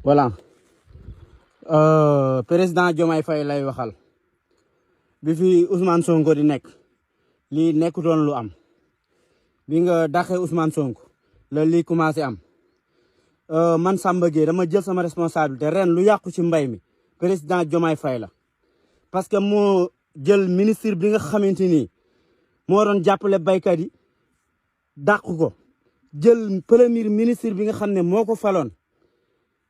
voilà président Diomaye Faye lay waxal bi fi Ousmane Sonko di nekk lii nekkutoon lu am bi nga daxee Ousmane Sonko la lii commencé am man Samba Gueye dama jël sama responsabilité ren lu yàqu ci mbay mi président Diomaye Faye la parce que moo jël ministre bi nga xamante ni moo doon jàppale baykat yi dàq ko jël premier ministre bi nga xam ne moo ko faloon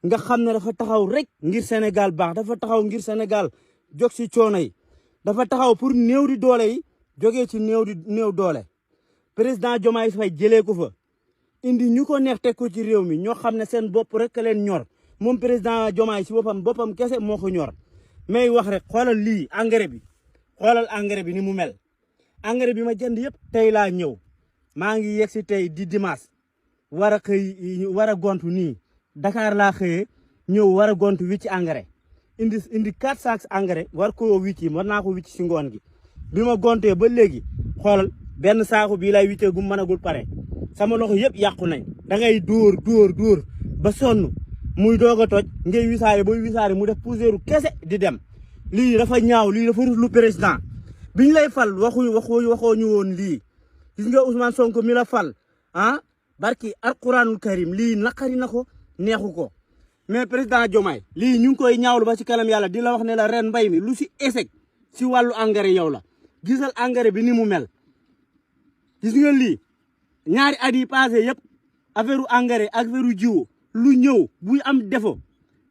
nga xam ne dafa taxaw rek ngir Sénégal baax dafa taxaw ngir Sénégal jóg ci coono yi dafa taxaw pour néew di doole yi jógee ci néew doole président Diomaye Faye jëlee ko fa indi ñu ko neex teg ko ci réew mi ñoo xam ne seen bopp rek leen ñor moom président Diomaye ci boppam kese moo ko ñor mais wax rek xoolal lii engrais bi xoolal engrais bi ni mu mel engrais bi ma jënd yëpp tey laa ñëw maa ngi yegg si tey di dimanche war a gontu nii Dakar laa xëyee ñëw war a gontu wicc engrais indi 4 sacs engrais war koo wicci war naa ko wicc si ngoon gi bi ma gontee ba léegi xoolal benn saako bii lay wiccee gu mënagul pare sama loxo yëpp yàqu nañ da ngay dóor ba sonn muy doog a toj ngay wisaare booy wisaare mu def poussière kese di dem lii dafa ñaaw lii dafa ruslu président biñ lay fal waxoo ñu woon lii gis nga Ousmane Sonko mi la fal barki alquranul karim lii naqari na ko neexu ko mais président Diomaye lii ñu ngi koy ñaawlu ba ci kanam yàlla di la wax ne la ren mbay mi lu si échec si wàllu engrais yow la gisal engrais bi ni mu mel gis nga lii ñaari at yi passé yëpp affaire engrais ak affaire jiwu lu ñëw buy am défaut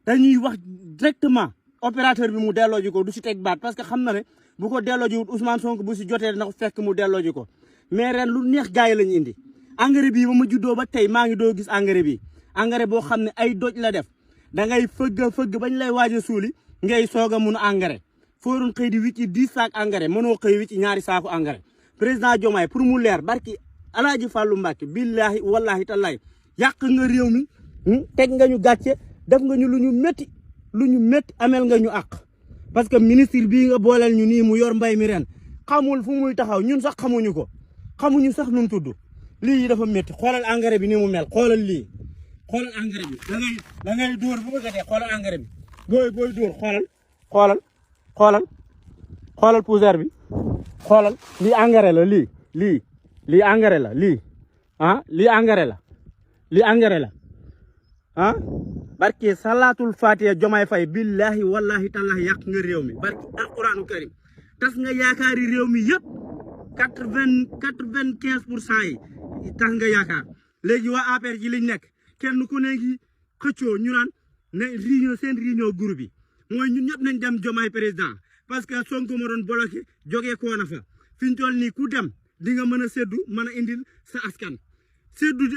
dañuy wax directement opérateur bi mu delloo ji ko du si teg baat parce que xam na ne bu ko delloo ji wut Ousmane Sonko bu si jotee na ko fekk mu delloo ji ko mais ren lu neex gars yi la ñu indi engrais bii ba ma juddoo ba tey maa ngi doo gis engrais bi engrais boo xam ne ay doj la def da ngay fëgg bañ lay waaj a suuli ngay soog a mun a engrais foo doon xëy di wicci 10 sacs engrais mënoo xëy wicci ñaari saaku engrais président Diomaye pour mu leer barki Alaaji Fàllu Mbàkke billahi wallahi tallahi yàq nga réew mi teg nga ñu gàcce def nga ñu lu ñu métti amel nga ñu àq parce que ministre bii nga booleel ñu nii mu yor mbay mi ren xamul fu muy taxaw ñun sax xamuñu sax nu mu tudd lii dafa métti xoolal engrais bi ni mu mel xoolal lii xoolal engrais bi da ngay dóor bu bëgg a dee xoolal engrais bi booy dóor xoolal poussière bi xoolal lii engrais la lii engrais la lii engrais la barke salaatul fatiha Diomaye Faye billahi wallahi tallahi yàq nga réew mi barke alquranu karim tas nga yaakaari réew mi yëpp 95% yi tax nga yaakaar léegi waa APR ji liñ nekk kenn ku ne ngi xëccoo ñu naan ne seen réunion groupe bi mooy ñun ñëpp nañ dem Diomaye président parce que Sonko ma doon bloqué jógee koo na fa fi ñu toll nii ku dem di nga mën a séddu mën a indil sa askan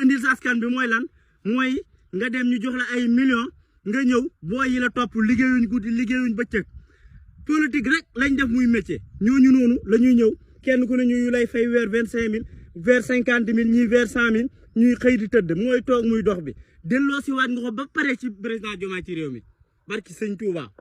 indil sa askan bi mooy lan mooy nga dem ñu jox la ay millions nga ñëw boo yi la topp liggéeyuñ guddi liggéeyuñ bëccëg politique rek lañ def muy métier ñooñu noonu la ñuy ñëw kenn ku ne ñu lay fay weer 25 000 weer 50 000 ñii weer 100 000 ñuy xëy di tëdd mooy toog muy dox bi delloo si waat nga ko ba pare ci président Diomaye ci réew mi barki sëñ Touba